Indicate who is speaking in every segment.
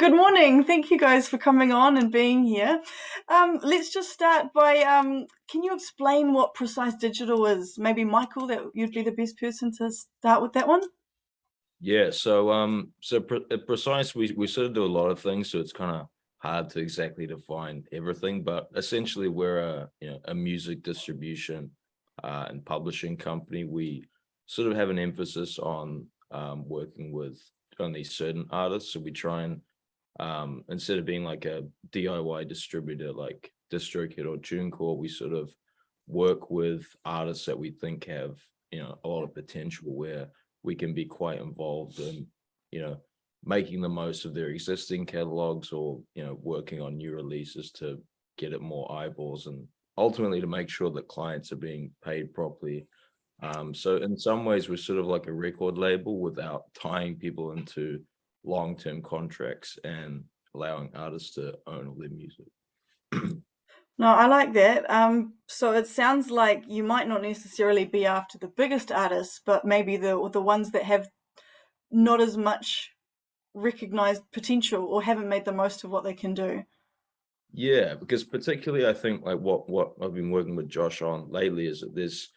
Speaker 1: Good morning. Thank you guys for coming on and being here. Let's just start by can you explain what Precise Digital is? Maybe Michael, that you'd be the best person to start with that one.
Speaker 2: Yeah, at Precise, we sort of do a lot of things, so it's kind of hard to exactly define everything. But essentially, we're a music distribution and publishing company. We sort of have an emphasis on working with only certain artists. So we try and instead of being like a DIY distributor like DistroKid or TuneCore, we sort of work with artists that we think have a lot of potential where we can be quite involved in making the most of their existing catalogs or working on new releases to get it more eyeballs and ultimately to make sure that clients are being paid properly. So in some ways we're sort of like a record label without tying people into long-term contracts and allowing artists to own all their music.
Speaker 1: No, I like that. So it sounds like you might not necessarily be after the biggest artists, but maybe the ones that have not as much recognized potential or haven't made the most of what they can do.
Speaker 2: Yeah, because particularly I think like what I've been working with Josh on lately is that there's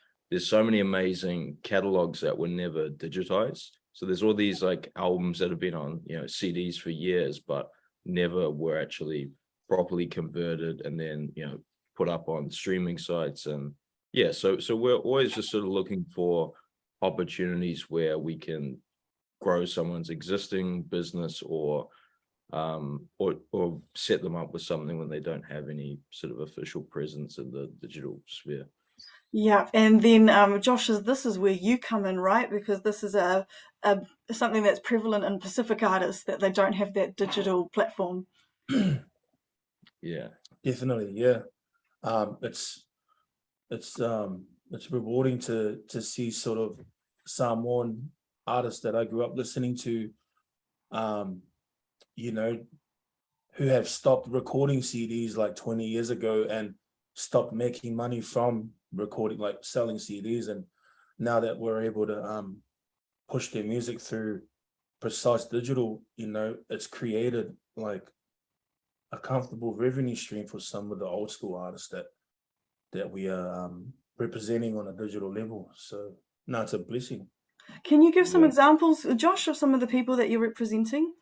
Speaker 2: so many amazing catalogs that were never digitized. So there's all these like albums that have been on CDs for years, but never were actually properly converted and then put up on streaming sites. And yeah, so we're always just sort of looking for opportunities where we can grow someone's existing business or set them up with something when they don't have any sort of official presence in the digital sphere.
Speaker 1: Yeah, and then Josh, this is where you come in, right? Because this is a something that's prevalent in Pacific artists that they don't have that digital platform.
Speaker 2: Yeah,
Speaker 3: definitely. Yeah, it's rewarding to see sort of Samoan artists that I grew up listening to, who have stopped recording CDs like 20 years ago and stopped making money from recording, like selling CDs. And now that we're able to push their music through Precise Digital, it's created like a comfortable revenue stream for some of the old school artists that we are representing on a digital level. So no, it's a blessing.
Speaker 1: Can you give some examples, Josh, of some of the people that you're representing?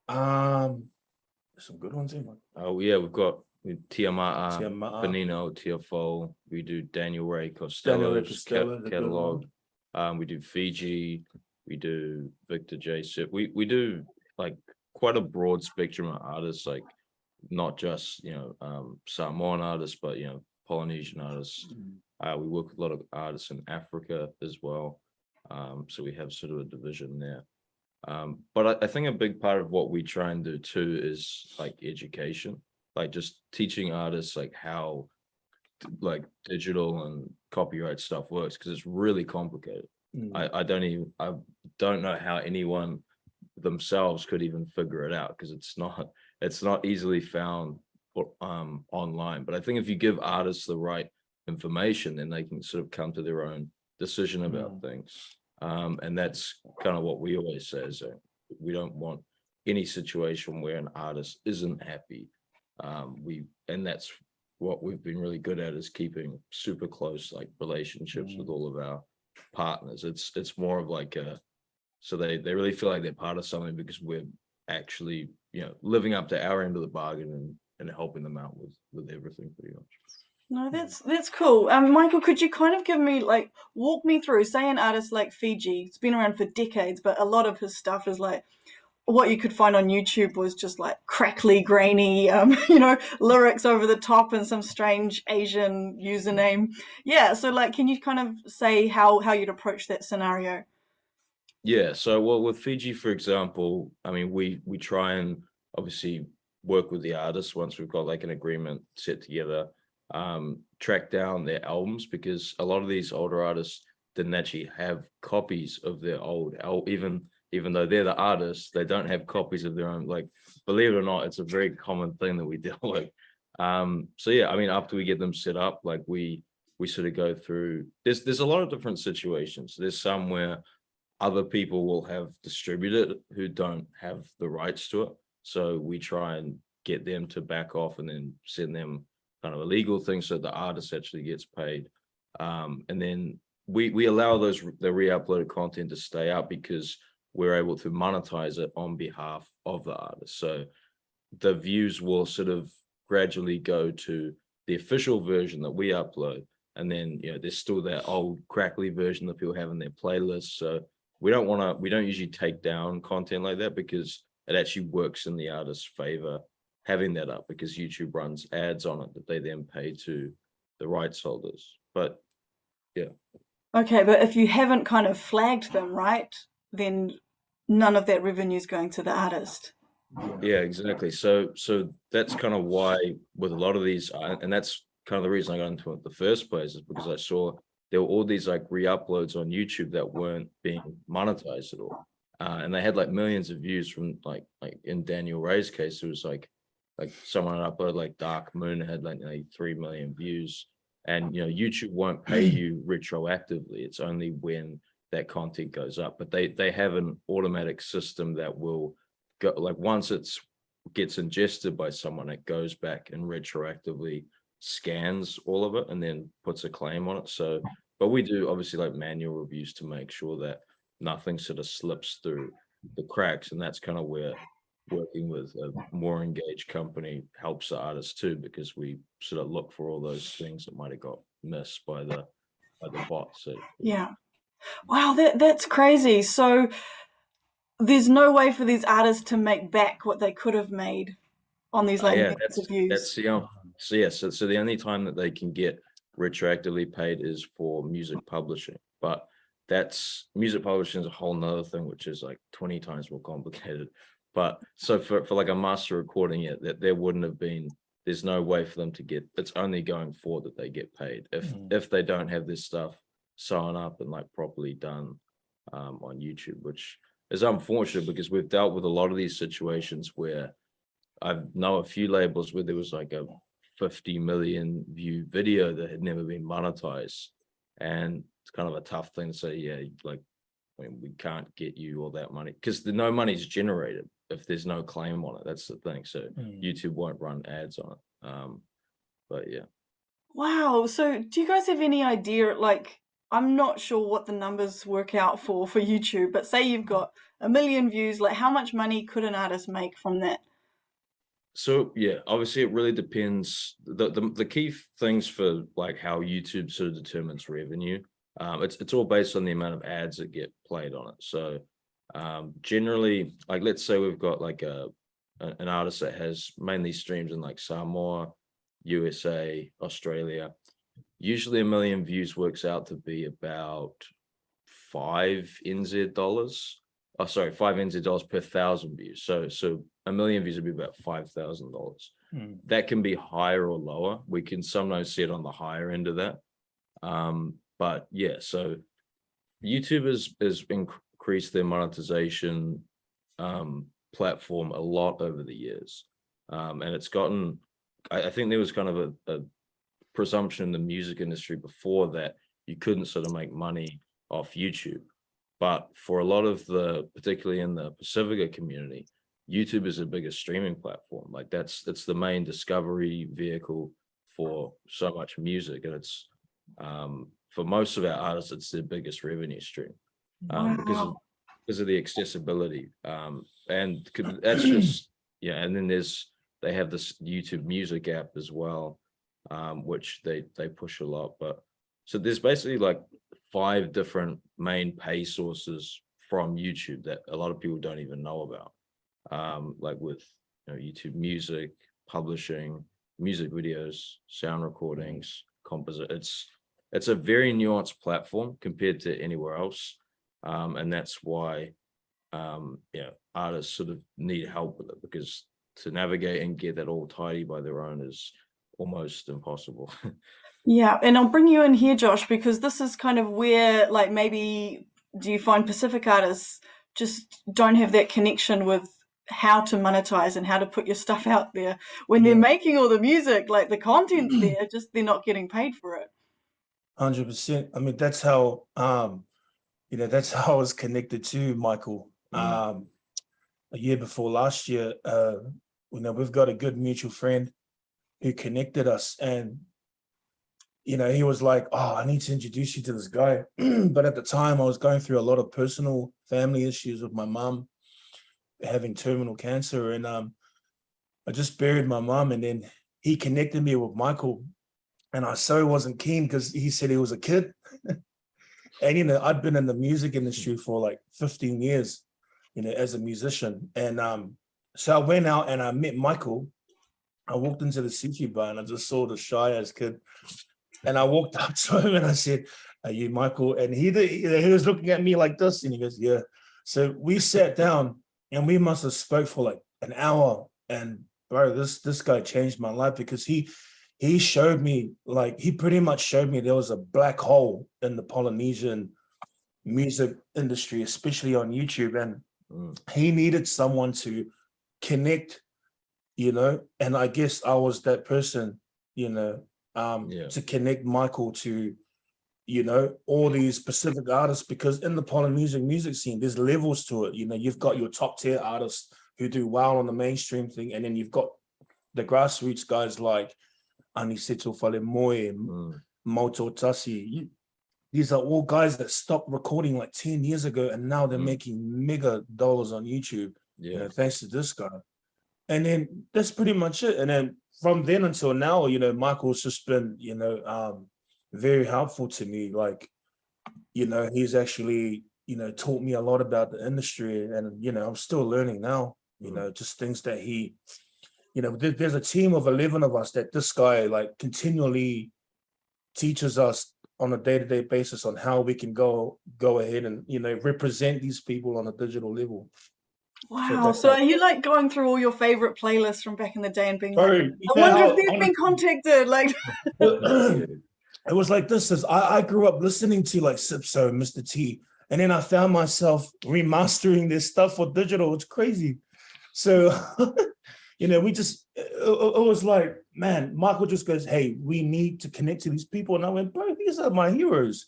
Speaker 3: Some good ones here.
Speaker 2: Oh yeah, we've got Tiama'a, Benino, TFO. We do Daniel Ray Costello's catalog. We do Fiji. We do Victor J. Sip. We do like quite a broad spectrum of artists, like not just Samoan artists, but Polynesian artists. We work with a lot of artists in Africa as well. So we have sort of a division there. But I think a big part of what we try and do too is like education, like just teaching artists like how like digital and copyright stuff works, because it's really complicated. I don't know how anyone themselves could even figure it out, because it's not easily found online. But I think if you give artists the right information, then they can sort of come to their own decision about things. And that's kind of what we always say, is that we don't want any situation where an artist isn't happy. And that's what we've been really good at, is keeping super close like relationships with all of our partners. It's more of like so they really feel like they're part of something, because we're actually living up to our end of the bargain and helping them out with everything pretty much.
Speaker 1: No, that's cool. Michael, could you kind of walk me through, say, an artist like Fiji? It's been around for decades, but a lot of his stuff is like what you could find on YouTube was just like crackly, grainy, lyrics over the top and some strange Asian username. Yeah, so like, can you kind of say how you'd approach that scenario?
Speaker 2: Yeah, so well, with Fiji, for example, I mean, we try and obviously work with the artists once we've got like an agreement set together, track down their albums, because a lot of these older artists didn't actually have copies of their old even though they're the artists, they don't have copies of their own. Like, believe it or not, it's a very common thing that we deal with. So yeah, I mean, after we get them set up, like we sort of go through, there's a lot of different situations. There's some where other people will have distributed who don't have the rights to it. So we try and get them to back off and then send them kind of a legal thing so the artist actually gets paid. And then we allow the re-uploaded content to stay up because we're able to monetize it on behalf of the artist. So the views will sort of gradually go to the official version that we upload. And then, there's still that old crackly version that people have in their playlists. So we don't usually take down content like that because it actually works in the artist's favor having that up, because YouTube runs ads on it that they then pay to the rights holders. But yeah.
Speaker 1: Okay, but if you haven't kind of flagged them, right, then none of that revenue is going to the artist.
Speaker 2: Yeah, exactly. So that's kind of why with a lot of these, and that's kind of the reason I got into it in the first place, is because I saw there were all these like re-uploads on YouTube that weren't being monetized at all. And they had like millions of views from like in Daniel Ray's case, it was like someone uploaded like Dark Moon had like 3 million views. And YouTube won't pay you retroactively. It's only when that content goes up. But they have an automatic system that will go, like once gets ingested by someone, it goes back and retroactively scans all of it and then puts a claim on it. So, but we do obviously like manual reviews to make sure that nothing sort of slips through the cracks. And that's kind of where working with a more engaged company helps the artist too, because we sort of look for all those things that might have got missed by the bot. So
Speaker 1: Yeah. Wow, that's crazy. So there's no way for these artists to make back what they could have made on these like
Speaker 2: yeah,
Speaker 1: millions of views.
Speaker 2: that's so yeah, so the only time that they can get retroactively paid is for music publishing, but that's music publishing is a whole nother thing, which is like 20 times more complicated. But so for like a master recording, that there wouldn't have been, there's no way for them to get, it's only going forward that they get paid if they don't have this stuff sewn up and like properly done on YouTube, which is unfortunate because we've dealt with a lot of these situations where I know a few labels where there was like a 50 million view video that had never been monetized. And it's kind of a tough thing to say, yeah, like, I mean, we can't get you all that money because no money's generated if there's no claim on it. That's the thing. So YouTube won't run ads on it. But yeah.
Speaker 1: Wow. So do you guys have any idea, like, I'm not sure what the numbers work out for YouTube, but say you've got 1 million views, like how much money could an artist make from that?
Speaker 2: So yeah, obviously it really depends. The key things for like how YouTube sort of determines revenue, it's all based on the amount of ads that get played on it. So generally, like let's say we've got like an artist that has mainly streams in like Samoa, USA, Australia. Usually 1 million views works out to be about 5 NZ dollars. Oh, sorry, 5 NZ dollars per 1,000 views. So 1 million views would be about $5,000. That can be higher or lower. We can sometimes see it on the higher end of that. But yeah, so YouTube has increased their monetization platform a lot over the years. And it's gotten, I think there was kind of a presumption in the music industry before that you couldn't sort of make money off YouTube. But for a lot of particularly in the Pacifica community, YouTube is the biggest streaming platform. Like it's the main discovery vehicle for so much music. And it's, for most of our artists, it's their biggest revenue stream because of the accessibility. And that's just, yeah. And then they have this YouTube Music app as well, which they push a lot. But so there's basically like 5 different main pay sources from YouTube that a lot of people don't even know about. Like with YouTube Music, publishing, music videos, sound recordings, composite. It's a very nuanced platform compared to anywhere else. And that's why artists sort of need help with it, because to navigate and get that all tidy by their own is almost impossible.
Speaker 1: Yeah, and I'll bring you in here, Josh, because this is kind of where, like, maybe do you find Pacific artists just don't have that connection with how to monetize and how to put your stuff out there when they're making all the music, like the content's there, just they're not getting paid for it.
Speaker 3: 100%. I mean, that's how that's how I was connected to Michael. a year before last year, we've got a good mutual friend who connected us, and he was like, "Oh, I need to introduce you to this guy." But at the time, I was going through a lot of personal family issues with my mom having terminal cancer, and I just buried my mom, and then he connected me with Michael, and I so wasn't keen because he said he was a kid. And I'd been in the music industry for like 15 years, as a musician. And so I went out and I met Michael. I walked into the sushi bar and I just saw the shy ass kid. And I walked up to him and I said, "Are you Michael?" And he was looking at me like this, and he goes, "Yeah." So we sat down and we must have spoke for like an hour. And bro, this guy changed my life, because he showed me, like, he pretty much showed me there was a black hole in the Polynesian music industry, especially on YouTube. And he needed someone to connect, and I guess I was that person, to connect Michael to, all these specific artists, because in the Polynesian music scene, there's levels to it. You've got your top tier artists who do well on the mainstream thing, and then you've got the grassroots guys like Aniseto Falemoe, Moto Tasi. These are all guys that stopped recording like 10 years ago, and now they're making mega dollars on YouTube, thanks to this guy. And then that's pretty much it. And then from then until now, Michael's just been, very helpful to me. Like, he's actually, taught me a lot about the industry, and, I'm still learning now, just things that he, there's a team of 11 of us that this guy like continually teaches us on a day-to-day basis on how we can go ahead and, represent these people on a digital level.
Speaker 1: Wow. So are you like going through all your favorite playlists from back in the day and being like,
Speaker 3: Sorry,
Speaker 1: I wonder if they've been contacted? Like,
Speaker 3: it was like this. I grew up listening to like Sipso and Mr. T, and then I found myself remastering this stuff for digital. It's crazy. So, we just, it was like, man, Michael just goes, "Hey, we need to connect to these people." And I went, "Bro, these are my heroes."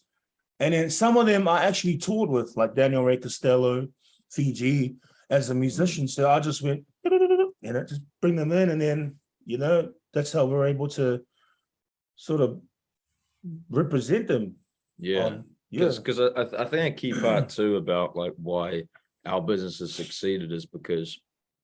Speaker 3: And then some of them I actually toured with, like Daniel Ray Costello, Fiji, as a musician. So I just went, just bring them in. And then, that's how we're able to sort of represent them.
Speaker 2: Because I think a key part too about like why our business has succeeded is because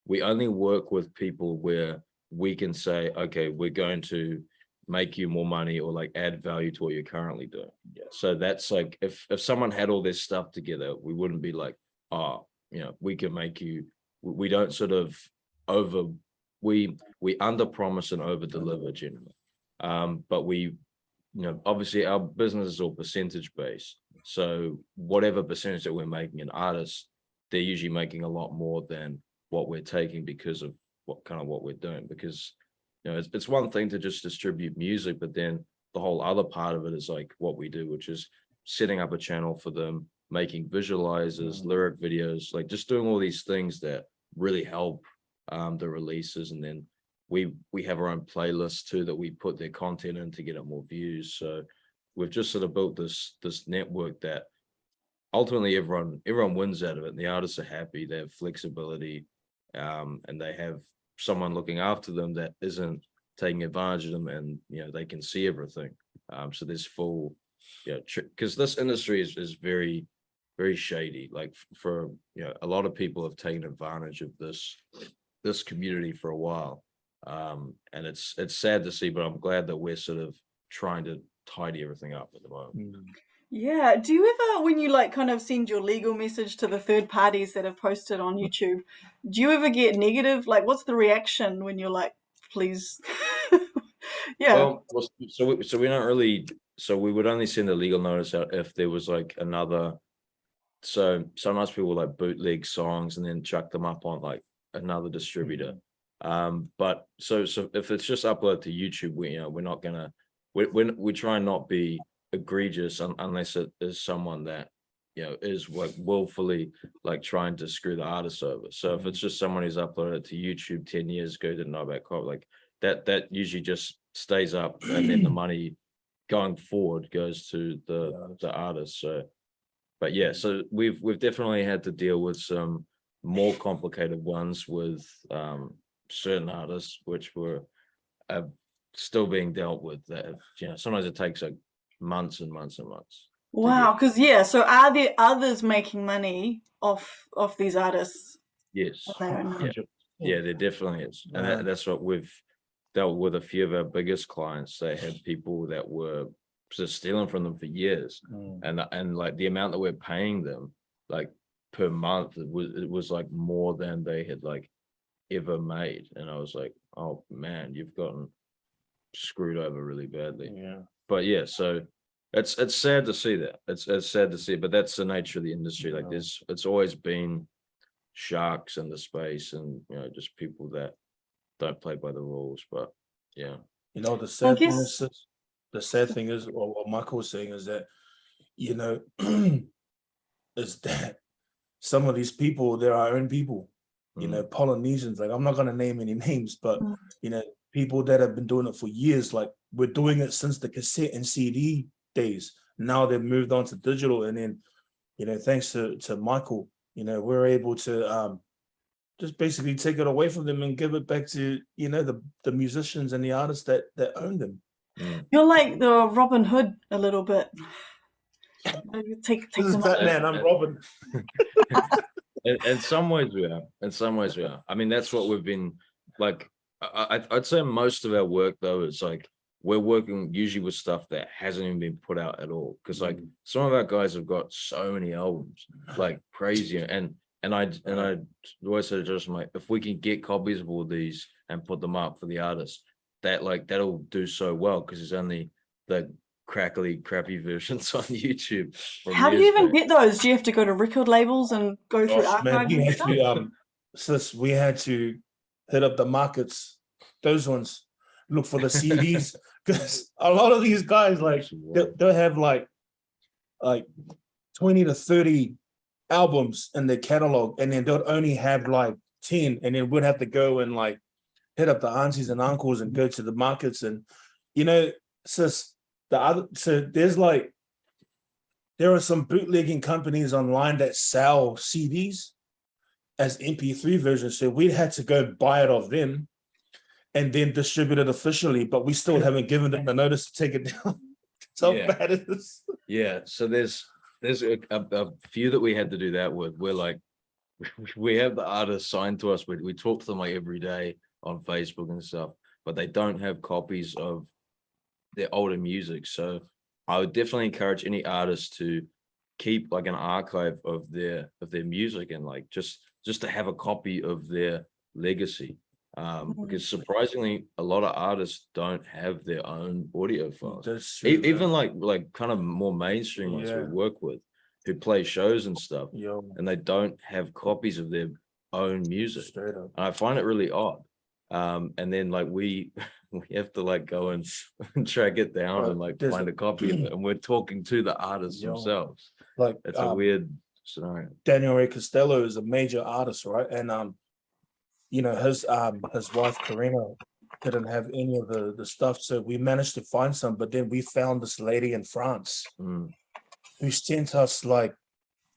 Speaker 2: we only work with people where we can say, okay, we're going to make you more money or like add value to what you're currently doing. So that's like, if someone had all this stuff together, we wouldn't be like, we can make you. We don't sort of we under promise and over deliver generally. But we, obviously our business is all percentage based. So whatever percentage that we're making an artist, they're usually making a lot more than what we're taking because of what we're doing. Because it's one thing to just distribute music, but then the whole other part of it is like what we do, which is setting up a channel for them, making visualizers, lyric videos, like just doing all these things that really help the releases. And then we have our own playlist too that we put their content in to get it more views. So we've just sort of built this network that ultimately everyone wins out of it. And the artists are happy, they have flexibility, and they have someone looking after them that isn't taking advantage of them, and they can see everything. So there's full, because this industry is very, very shady. Like for a lot of people have taken advantage of this community for a while, and it's sad to see. But I'm glad that we're sort of trying to tidy everything up at the moment.
Speaker 1: yeah. Do you ever, when you like kind of send your legal message to the third parties that have posted on YouTube, do you ever get negative? Like, what's the reaction when you're like, please? Yeah.
Speaker 2: Well, so we don't really. So we would only send a legal notice out if there was like another. So sometimes people like bootleg songs and then chuck them up on like another distributor. But so if it's just uploaded to YouTube, we're not gonna. We try and not be egregious unless it is someone that is like willfully like trying to screw the artist over. So if it's just someone who's uploaded to YouTube 10 years ago, didn't know about copy, like that usually just stays up, and then the money going forward goes to the artist. So but yeah, so we've definitely had to deal with some more complicated ones with certain artists, which were still being dealt with. That, you know, sometimes it takes like months and months and months.
Speaker 1: Wow, because yeah, so are there others making money off these artists?
Speaker 2: Yes.
Speaker 1: Yeah.
Speaker 2: Yeah, there definitely is. And that's what we've dealt with. A few of our biggest clients, they had people that were just stealing from them for years. And like the amount that we're paying them, like per month, it was like more than they had like ever made. And I was like, oh man, you've gotten screwed over really badly.
Speaker 3: Yeah.
Speaker 2: But yeah, so it's sad to see that. It's sad to see, but that's the nature of the industry. Like it's always been sharks in the space, and you know, just people that don't play by the rules. But yeah,
Speaker 3: you know, the sad thing is, or what Michael was saying is that, you know, is that some of these people, they're our own people, you know, Polynesians, like I'm not going to name any names, but, you know, people that have been doing it for years, like we're doing it since the cassette and CD days. Now they've moved on to digital. And then, you know, thanks to Michael, you know, we're able to just basically take it away from them and give it back to, you know, the musicians and the artists that own them.
Speaker 1: You're like the Robin Hood a little bit. Take
Speaker 3: This is
Speaker 1: them
Speaker 3: Batman, I'm Robin.
Speaker 2: In some ways we are. In some ways we are. I mean, that's what we've been like. I'd say most of our work though is like we're working usually with stuff that hasn't even been put out at all. Because like some of our guys have got so many albums, like crazy. And I always say to Josh, like, if we can get copies of all these and put them up for the artists, that'll do so well, because there's only the crappy versions on YouTube.
Speaker 1: How do you even get those? Do you have to go to record labels and go through archives and stuff?
Speaker 3: Sis, we had to hit up the markets, those ones, look for the CDs, because a lot of these guys, like they'll have like 20 to 30 albums in their catalog, and then they'll only have like 10, and then we'd have to go and like hit up the aunties and uncles and go to the markets. And you know, sis, there's like, there are some bootlegging companies online that sell CDs as MP3 versions, so we had to go buy it off them and then distribute it officially, but we still haven't given them the notice to take it down. So bad it is.
Speaker 2: Yeah, so there's a few that we had to do that with. We're like, we have the artists signed to us. We talk to them like every day on Facebook and stuff, but they don't have copies of their older music. So I would definitely encourage any artist to keep like an archive of their music, and like just to have a copy of their legacy. Because surprisingly, a lot of artists don't have their own audio files. That's true, even like kind of more mainstream ones we work with, who play shows and stuff, and they don't have copies of their own music. Straight up. And I find it really odd. And then like we have to like go and track it down and like find a copy of it, and we're talking to the artists themselves. Like it's a weird scenario.
Speaker 3: Daniel Ray Costello is a major artist, right? And you know, his wife Karina didn't have any of the stuff, so we managed to find some. But then we found this lady in France who sent us like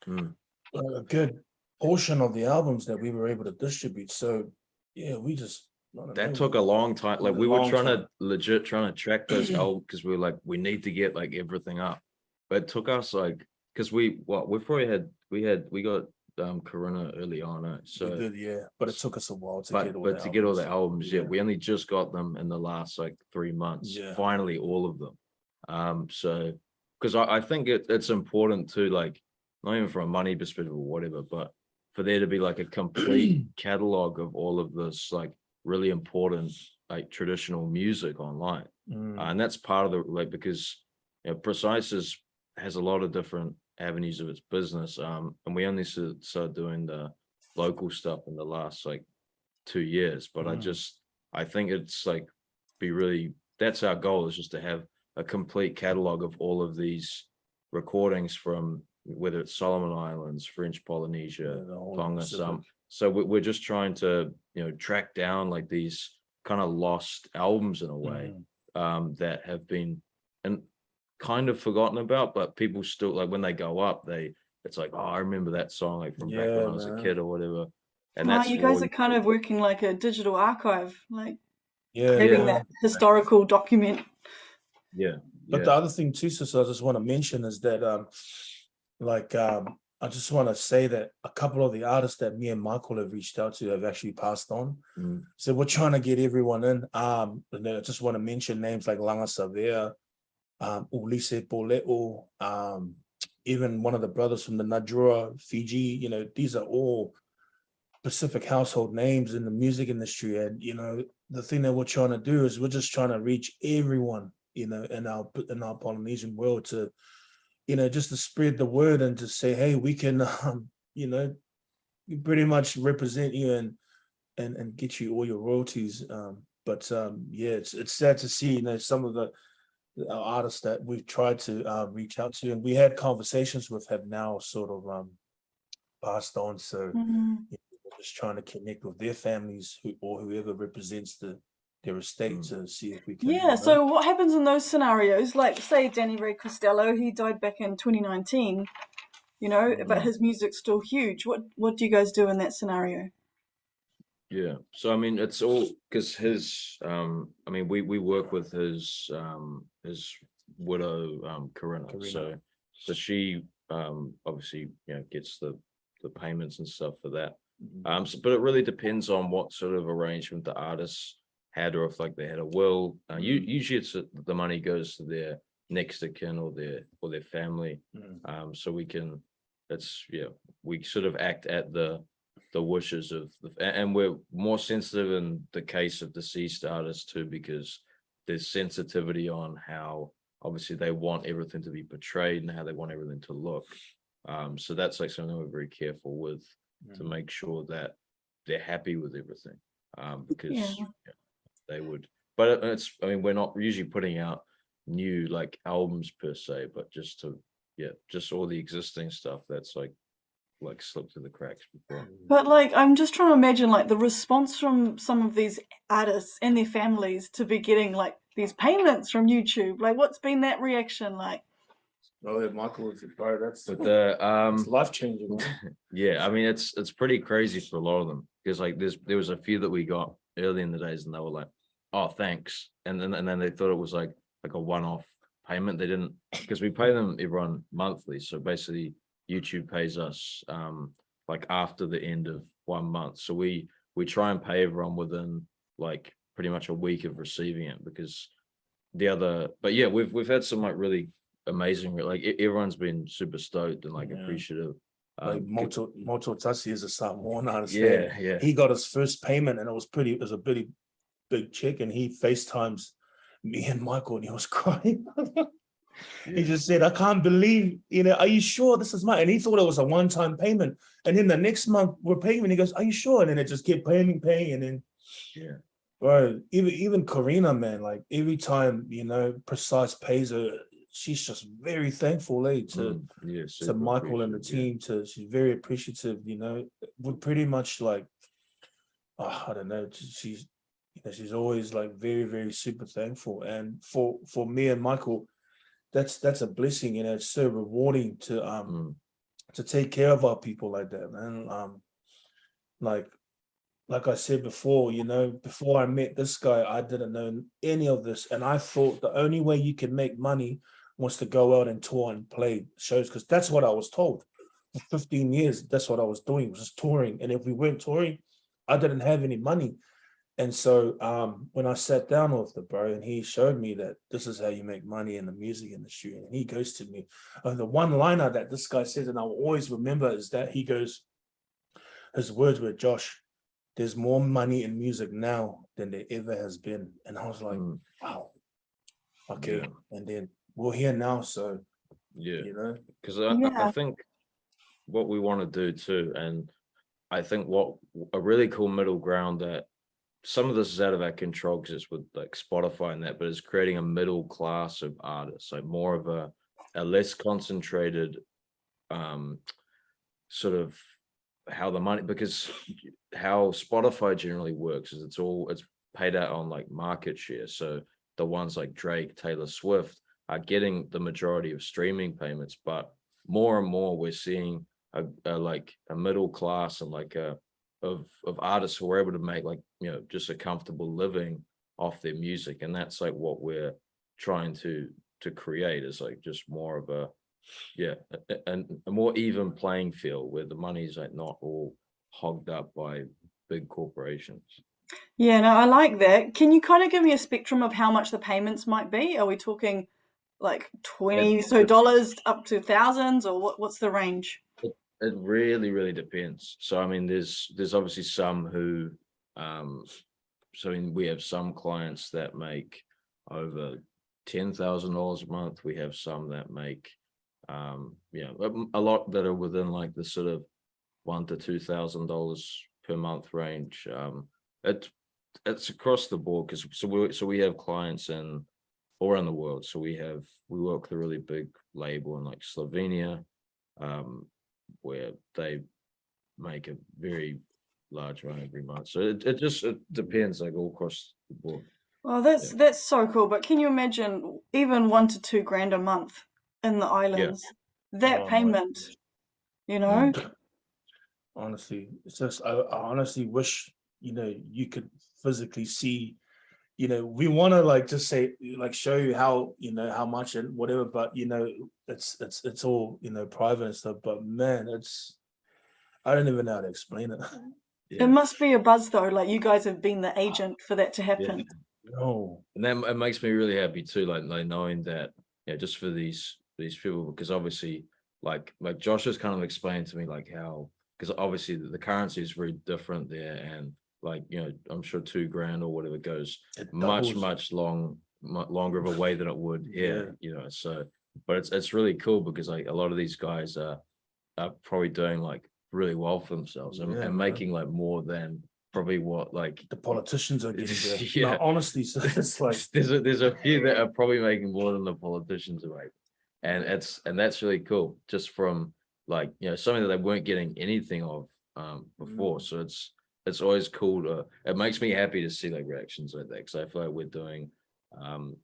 Speaker 3: a good portion of the albums that we were able to distribute. So yeah, we just
Speaker 2: that took a long time. Like we were trying to track those albums, because we were like, we need to get like everything up. But it took us like, because we got Corona early on, so
Speaker 3: we did, but it took us a while to
Speaker 2: get all the albums. We only just got them in the last like 3 months. Finally, all of them. So because I think it's important to, like, not even from a money perspective or whatever, but for there to be like a complete catalog of all of this like really important like traditional music online. And that's part of the, like, because you know, Precise has a lot of different avenues of its business, and we only started doing the local stuff in the last like 2 years. But I think it's like that's our goal, is just to have a complete catalog of all of these recordings, from whether it's Solomon Islands, French Polynesia, Tonga, so we're just trying to, you know, track down like these kind of lost albums in a way, that have been and kind of forgotten about, but people still, like, when they go up, it's like, oh, I remember that song like from back when I was a kid or whatever. And
Speaker 1: Wow,
Speaker 2: that's
Speaker 1: you guys
Speaker 2: more,
Speaker 1: are kind of working like a digital archive, like
Speaker 3: Yeah,
Speaker 1: creating
Speaker 2: yeah,
Speaker 1: that historical document.
Speaker 2: yeah,
Speaker 3: But
Speaker 2: yeah.
Speaker 3: the other thing too, sister, I just want to mention is that I just want to say that a couple of the artists that me and Michael have reached out to have actually passed on.
Speaker 2: Mm.
Speaker 3: So we're trying to get everyone in. And I just want to mention names like Langa Savea, Ulise Poleo, even one of the brothers from the Nadrua, Fiji. You know, these are all Pacific household names in the music industry. And, you know, the thing that we're trying to do is we're just trying to reach everyone, you know, in our Polynesian world to, you know, just to spread the word and to say, hey, we can, you know, pretty much represent you and get you all your royalties. Yeah, it's sad to see, you know, some of the artists that we've tried to reach out to, and we had conversations with have now sort of passed on. So
Speaker 1: Mm.
Speaker 3: you know, we're just trying to connect with their families or whoever represents their estate to see if we can,
Speaker 1: Yeah, so what happens in those scenarios? Like, say, Danny Ray Costello, he died back in 2019, you know, but his music's still huge. What do you guys do in that scenario?
Speaker 2: Yeah. So I mean, it's all because his I mean, we work with his widow, Corinna. So she obviously, you know, gets the payments and stuff for that. But it really depends on what sort of arrangement the artists had, or if like they had a will. Usually it's the money goes to their next of kin or their family. So we can, we sort of act at the wishes of and we're more sensitive in the case of deceased artists too, because there's sensitivity on how obviously they want everything to be portrayed and how they want everything to look. So that's like something we're very careful with to make sure that they're happy with everything. Because they would, but it's, I mean, we're not usually putting out new like albums per se, but just all the existing stuff that's like slipped through the cracks before.
Speaker 1: But like, I'm just trying to imagine like the response from some of these artists and their families to be getting like these payments from YouTube. Like, what's been that reaction like?
Speaker 3: Oh, yeah, Michael, that's
Speaker 2: But the
Speaker 3: it's life changing.
Speaker 2: yeah, I mean it's pretty crazy for a lot of them, because like there was a few that we got early in the days and they were like, oh thanks, and then they thought it was like a one-off payment. They didn't, because we pay them everyone monthly, so basically YouTube pays us like after the end of 1 month, so we try and pay everyone within like pretty much a week of receiving it, because but yeah, we've had some like really amazing, like everyone's been super stoked and like appreciative.
Speaker 3: Like Moto Tassi is a Samoan artist.
Speaker 2: Yeah.
Speaker 3: He got his first payment and it was a pretty big check, and he FaceTimes me and Michael and he was crying. He just said, I can't believe, you know, are you sure this is mine? And he thought it was a one-time payment. And then the next month we're paying and he goes, are you sure? And then it just kept paying. And then bro, even Karina, man, like every time, you know, Precise pays her, she's just very thankful, to Michael and the team. She's very appreciative, you know. We're pretty much like, I don't know, she's, you know, she's always like very, very super thankful. And for me and Michael, that's a blessing, you know. It's so rewarding to take care of our people like that, man. Like I said before, you know, before I met this guy, I didn't know any of this. And I thought the only way you can make money was to go out and tour and play shows, because that's what I was told. For 15 years, that's what I was doing, was just touring. And if we weren't touring, I didn't have any money. And so when I sat down with the bro and he showed me that this is how you make money in the music industry, and he goes to me, the one liner that this guy says, and I'll always remember, is that he goes, his words were, Josh, there's more money in music now than there ever has been. And I was like, wow, okay. And then we're here now, so you know,
Speaker 2: because I think what we want to do too, and I think what a really cool middle ground that some of this is out of our control because it's with like Spotify and that, but it's creating a middle class of artists, like more of a less concentrated sort of how the money, because how Spotify generally works is it's paid out on like market share. So the ones like Drake, Taylor Swift are getting the majority of streaming payments, but more and more we're seeing a middle class and like a of artists who are able to make like, you know, just a comfortable living off their music. And that's like what we're trying to create, is like just more of a, yeah, a more even playing field where the money's like not all hogged up by big corporations.
Speaker 1: Yeah, no, I like that. Can you kind of give me a spectrum of how much the payments might be? Are we talking like
Speaker 2: It,
Speaker 1: 20 so dollars up to thousands, or what's the range?
Speaker 2: it really depends. So I mean, there's obviously some who, so I mean, we have some clients that make over $10,000 a month. We have some that make, you know, a lot that are within like the sort of $1,000 to $2,000 per month range. It's across the board, because so we have clients in all around the world. So we work with a really big label in like Slovenia, where they make a very large amount every month. So it depends, like all across the board.
Speaker 1: Well,
Speaker 2: Yeah.
Speaker 1: that's so cool. But can you imagine even 1 to 2 grand a month in the islands? That
Speaker 3: Oh my
Speaker 1: payment,
Speaker 3: gosh.
Speaker 1: you know?
Speaker 3: Honestly, it's just I honestly wish, you know, you could physically see, you know, we want to like just say like show you how, you know, how much and whatever, but you know, it's all, you know, private and stuff. But man, I don't even know how to explain it.
Speaker 1: It
Speaker 2: Yeah.
Speaker 1: must be a buzz though, like you guys have been the agent for that to
Speaker 2: Yeah.
Speaker 1: happen.
Speaker 3: No.
Speaker 2: And that it makes me really happy too, like knowing that, yeah, just for these people, because obviously like Josh has kind of explained to me like how, because obviously the currency is very different there, and like, you know, I'm sure 2 grand or whatever goes
Speaker 3: It
Speaker 2: much
Speaker 3: doubles.
Speaker 2: longer of a way than it would here, you know. So, but it's really cool because like a lot of these guys are probably doing like really well for themselves,
Speaker 3: Yeah,
Speaker 2: and
Speaker 3: man.
Speaker 2: making like more than probably what like
Speaker 3: The politicians are getting there.
Speaker 2: yeah.
Speaker 3: No, honestly, so it's like
Speaker 2: there's a few that are probably making more than the politicians are making, and that's really cool, just from like, you know, something that they weren't getting anything of before. So it's always cool to, it makes me happy to see like reactions like that, because I feel like we're doing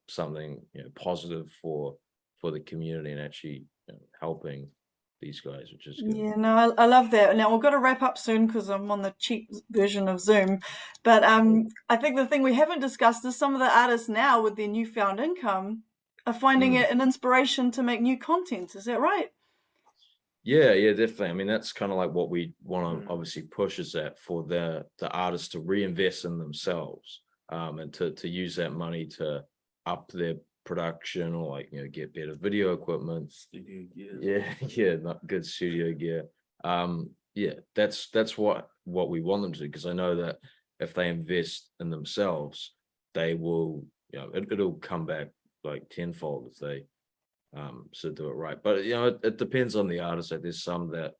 Speaker 2: something, you know, positive for the community, and actually, you know, helping these guys, which is good.
Speaker 1: Yeah, no, I love that. Now we've got to wrap up soon because I'm on the cheap version of Zoom. But I think the thing we haven't discussed is some of the artists now with their newfound income are finding
Speaker 2: Mm.
Speaker 1: it an inspiration to make new content. Is that right?
Speaker 2: Yeah, definitely. I mean, that's kind of like what we want to obviously push, is that for the artists to reinvest in themselves, and to use that money to up their production, or like, you know, get better video equipment.
Speaker 3: studio gear.
Speaker 2: Yeah, yeah, not good studio gear. Yeah, that's what we want them to do, because I know that if they invest in themselves, they will, you know, it'll come back like tenfold if they so do it right. But you know, it depends on the artist. Like there's some that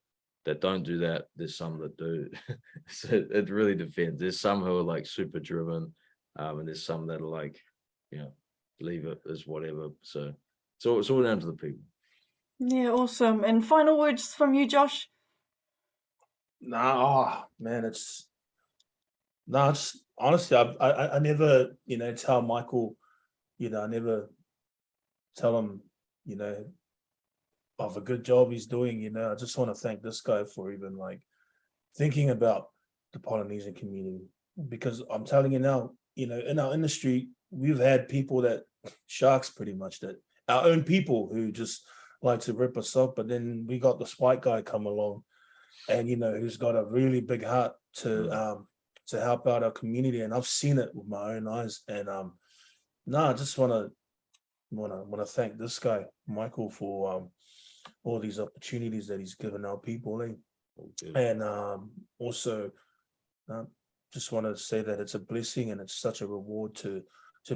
Speaker 2: don't do that, there's some that do. So it really depends. There's some who are like super driven, and there's some that are like, you know, leave it as whatever. So it's all down to the people.
Speaker 1: Yeah, awesome. And final words from you, Josh?
Speaker 3: Nah, oh, man, it's no, it's honestly, I never, you know, tell Michael, you know, I never tell him, you know, of a good job he's doing. You know, I just want to thank this guy for even like thinking about the Polynesian community, because I'm telling you now, you know, in our industry, we've had people that sharks pretty much, that our own people who just like to rip us off, but then we got this white guy come along, and you know, who's got a really big heart to help out our community, and I've seen it with my own eyes. And no, I just want to thank this guy Michael for all these opportunities that he's given our people, and also just want to say that it's a blessing and it's such a reward to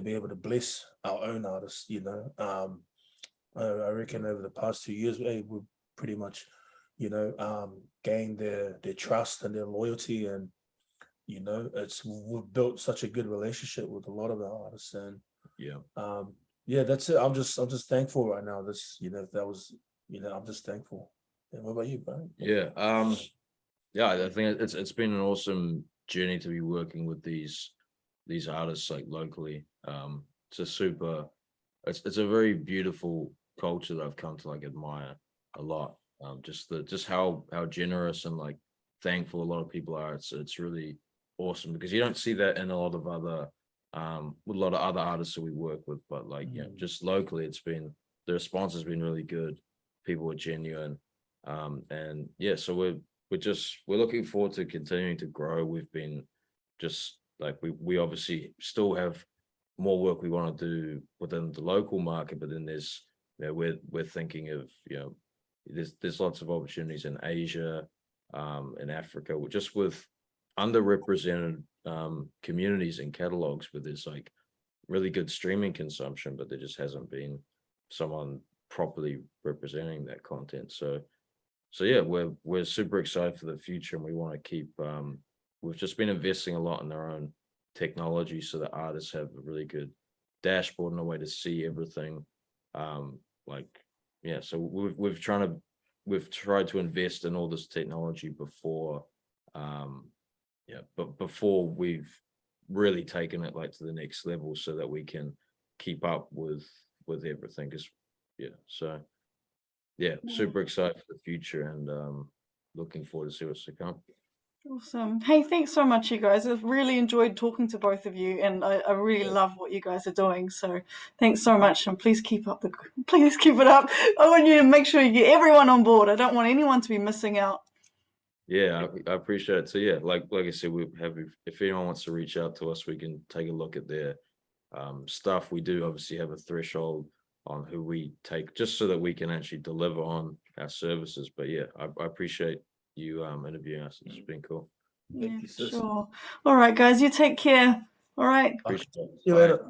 Speaker 3: be able to bless our own artists. You know, I reckon over the past 2 years, we've pretty much, you know, gained their trust and their loyalty, and you know, we've built such a good relationship with a lot of our artists, and yeah, that's it. I'm just thankful right now. This, you know, that was, you know, I'm just thankful. And what about you, Brian?
Speaker 2: Yeah, I think it's been an awesome journey to be working with these artists like locally. It's a super, it's a very beautiful culture that I've come to like admire a lot. Just how generous and like thankful a lot of people are. It's really awesome because you don't see that in a lot of other with a lot of other artists that we work with, but like just locally, the response has been really good. People are genuine, and yeah, so we're looking forward to continuing to grow. We've been just like we obviously still have more work we want to do within the local market, but then there's we're thinking of there's lots of opportunities in Asia, in Africa, just with underrepresented communities and catalogs where there's like really good streaming consumption, but there just hasn't been someone properly representing that content. So yeah, we're super excited for the future, and we want to keep we've just been investing a lot in our own technology so that artists have a really good dashboard and a way to see everything. So we've tried to invest in all this technology before but before we've really taken it like to the next level so that we can keep up with everything. Super excited for the future, and looking forward to see what's to come.
Speaker 1: Awesome. Hey, thanks so much, you guys. I've really enjoyed talking to both of you, and I really love what you guys are doing. So thanks so much, and please keep it up. I want you to make sure you get everyone on board. I don't want anyone to be missing out.
Speaker 2: Yeah, I appreciate it. So yeah, like I said, if anyone wants to reach out to us, we can take a look at their stuff. We do obviously have a threshold on who we take, just so that we can actually deliver on our services. But yeah, I appreciate you interviewing us. It's been cool.
Speaker 1: Yeah, sure. All right, guys, you take care. All right.
Speaker 2: Appreciate it.
Speaker 3: See you later.